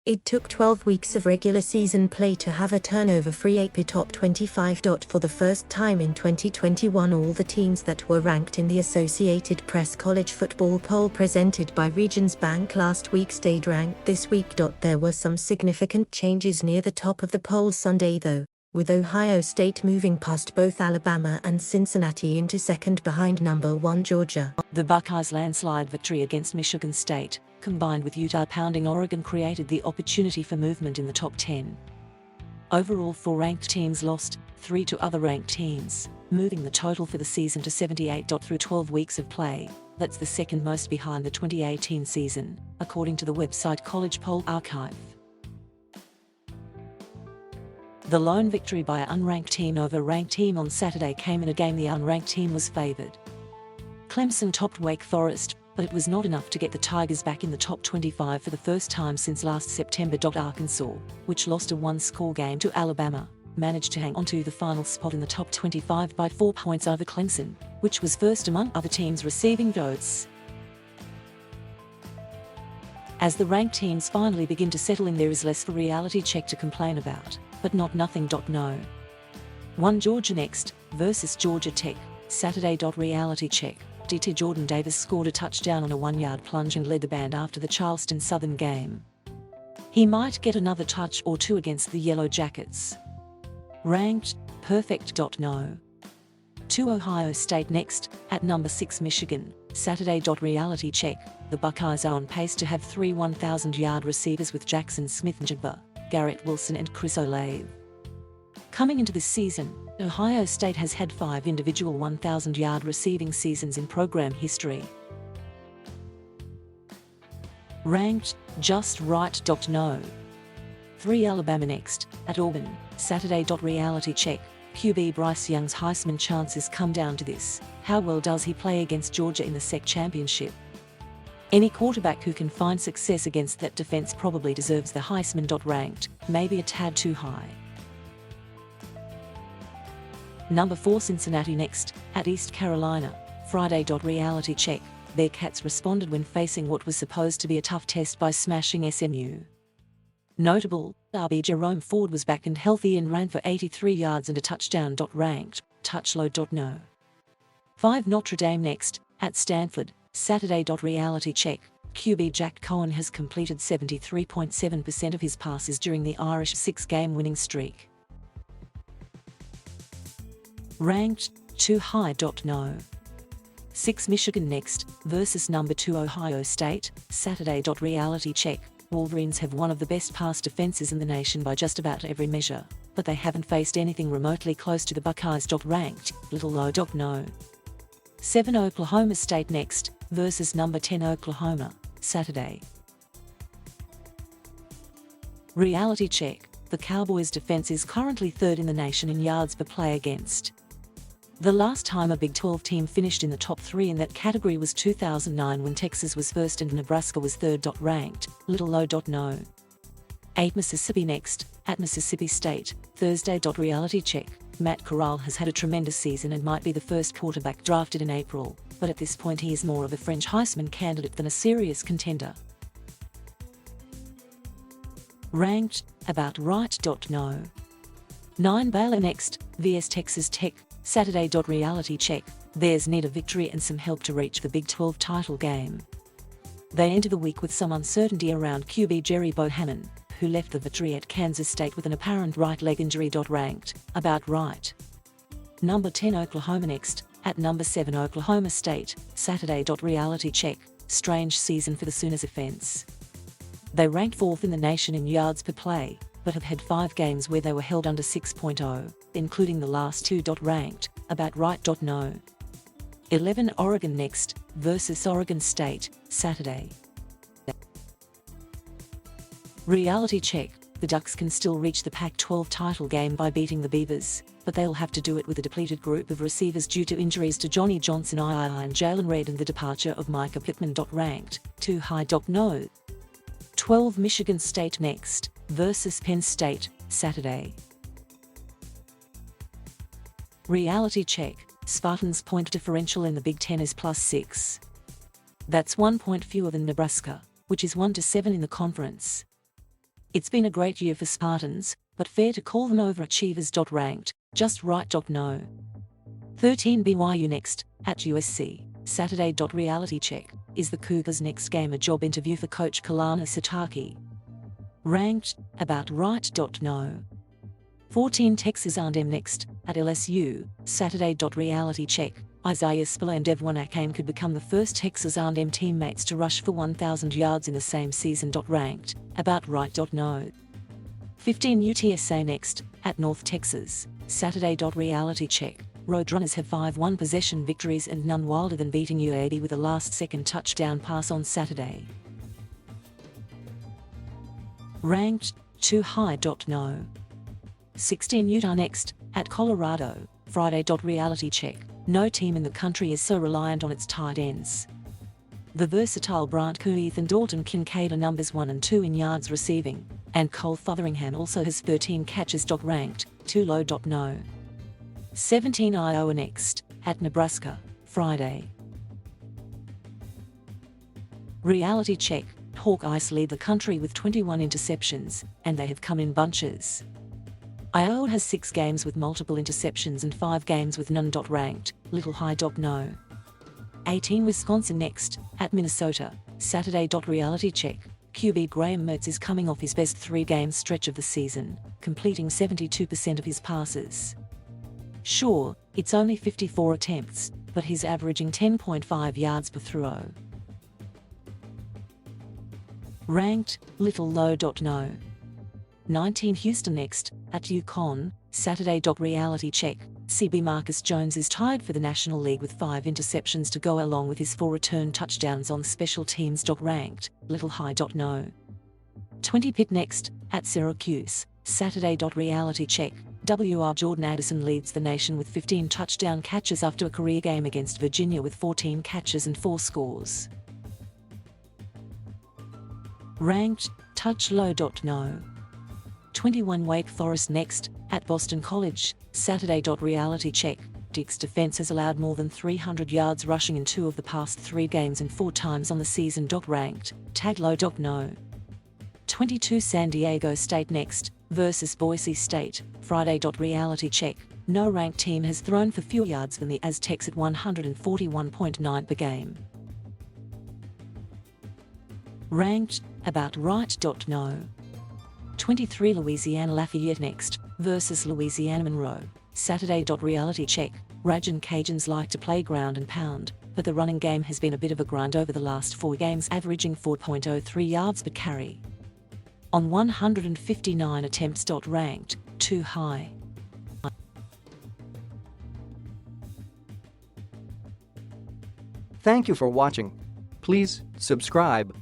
It took 12 weeks of regular season play to have a turnover-free AP top 25. For the first time in 2021, all the teams that were ranked in the Associated Press college football poll presented by Regions Bank last week stayed ranked this week. There were some significant changes near the top of the poll Sunday though, with Ohio State moving past both Alabama and Cincinnati into second behind number 1 Georgia. The Buckeyes' landslide victory against Michigan State, combined with Utah pounding Oregon, created the opportunity for movement in the top 10. Overall, 4 ranked teams lost, 3 to other ranked teams, moving the total for the season to 78. Through 12 weeks of play, that's the second most behind the 2018 season, according to the website College Poll Archive. The lone victory by an unranked team over a ranked team on Saturday came in a game the unranked team was favored. Clemson topped Wake Forest, but it was not enough to get the Tigers back in the top 25 for the first time since last September. Arkansas, which lost a one-score game to Alabama, managed to hang on to the final spot in the top 25 by 4 points over Clemson, which was first among other teams receiving votes. As the ranked teams finally begin to settle in, there is less for Reality Check to complain about, but not nothing. No. 1 Georgia next, versus Georgia Tech, Saturday. Reality Check. DT Jordan Davis scored a touchdown on a 1-yard plunge and led the band after the Charleston Southern game. He might get another touch or two against the Yellow Jackets. Ranked, perfect. No. 2 Ohio State next, at number 6 Michigan, Saturday. Reality Check. The Buckeyes are on pace to have 3 1,000-yard receivers with Jackson Smith-Njigba, Garrett Wilson and Chris Olave. Coming into this season, Ohio State has had 5 individual 1,000-yard receiving seasons in program history. Ranked, just right. No. 3 Alabama next, at Auburn, Saturday. Reality Check. QB Bryce Young's Heisman chances come down to this: how well does he play against Georgia in the SEC championship? Any quarterback who can find success against that defense probably deserves the Heisman. Ranked, maybe a tad too high. Number 4 Cincinnati next, at East Carolina, Friday. Reality Check. Bearcats responded when facing what was supposed to be a tough test by smashing SMU. Notable, RB Jerome Ford was back and healthy and ran for 83 yards and a touchdown. Ranked, touch low. No. 5 Notre Dame next, at Stanford, Saturday. Reality Check. QB Jack Cohen has completed 73.7% of his passes during the Irish 6-game winning streak. Ranked, too high. No. 6 Michigan next, versus number 2 Ohio State, Saturday. Reality Check. Wolverines have one of the best pass defenses in the nation by just about every measure, but they haven't faced anything remotely close to the Buckeyes. Ranked, little low. No. 7 Oklahoma State next, versus number 10 Oklahoma, Saturday. Reality Check. The Cowboys' defense is currently 3rd in the nation in yards per play against. The last time a Big 12 team finished in the top 3 in that category was 2009 when Texas was 1st and Nebraska was 3rd. Ranked, little low. No. 8 Mississippi next, at Mississippi State, Thursday. Reality Check. Matt Corral has had a tremendous season and might be the first quarterback drafted in April, but at this point he is more of a fringe Heisman candidate than a serious contender. Ranked, about right. No. 9 Baylor next, vs Texas Tech, Saturday. Reality Check. Bears need a victory and some help to reach the Big 12 title game. They enter the week with some uncertainty around QB Jerry Bohannon, who left the victory at Kansas State with an apparent right leg injury. Ranked, about right. Number 10 Oklahoma next, at number 7 Oklahoma State, Saturday. Reality Check. Strange season for the Sooners offense. They ranked 4th in the nation in yards per play, but have had 5 games where they were held under 6.0, including the last 2. Ranked, about right. No. 11 Oregon next, versus Oregon State, Saturday. Reality Check. The Ducks can still reach the Pac-12 title game by beating the Beavers, but they'll have to do it with a depleted group of receivers due to injuries to Johnny Johnson III and Jalen Red and the departure of Micah Pittman. Ranked, too high. No. 12 Michigan State next, versus Penn State, Saturday. Reality Check. Spartans' point differential in the Big Ten is +6. That's 1 point fewer than Nebraska, which is 1-7 in the conference. It's been a great year for Spartans, but fair to call them overachievers. Ranked, just right. No. 13 BYU next, at USC, Saturday. Reality check, is the Cougars' next game a job interview for coach Kalana Sitake? Ranked, about right. No. 14 Texas A&M next, at LSU, Saturday. Reality check, Isaiah Spiller and Devon Achane could become the first Texas A&M teammates to rush for 1,000 yards in the same season. Ranked, about right. No. 15 UTSA next, at North Texas, Saturday. Reality check, Roadrunners have 5 one-possession victories and none wilder than beating UAB with a last-second touchdown pass on Saturday. Ranked, too high. No. 16 Utah next, at Colorado, Friday. Reality check, no team in the country is so reliant on its tight ends. The versatile Brant Kuith and Dalton Kincaid are numbers 1 and 2 in yards receiving, and Cole Fotheringham also has 13 catches. Ranked, too low. No. 17 Iowa next, at Nebraska, Friday. Reality check, Hawkeyes lead the country with 21 interceptions, and they have come in bunches. Iowa has 6 games with multiple interceptions and 5 games with none. Ranked, little high. No. 18 Wisconsin next, at Minnesota, Saturday. Reality check, QB Graham Mertz is coming off his best 3-game stretch of the season, completing 72% of his passes. Sure, it's only 54 attempts, but he's averaging 10.5 yards per throw. Ranked, little low. No. 19 Houston next, at UConn, Saturday. Reality check, CB Marcus Jones is tied for the National League with 5 interceptions to go along with his 4 return touchdowns on special teams. Ranked, little high. No. 20 Pitt next, at Syracuse, Saturday. Reality check, WR Jordan Addison leads the nation with 15 touchdown catches after a career game against Virginia with 14 catches and 4 scores. Ranked, touch low. No. 21 Wake Forest next, at Boston College, Saturday. Reality check, Dick's defense has allowed more than 300 yards rushing in 2 of the past 3 games and 4 times on the season. Ranked, tag low. No. 22 San Diego State next, versus Boise State, Friday. Reality check, no ranked team has thrown for fewer yards than the Aztecs at 141.9 per game. Ranked, about right. No. 23 Louisiana Lafayette next, versus Louisiana Monroe, Saturday. Reality check, Ragin' Cajuns like to play ground and pound, but the running game has been a bit of a grind over the last 4 games, averaging 4.03 yards per carry on 159 attempts. Ranked, too high. Thank you for watching. Please subscribe.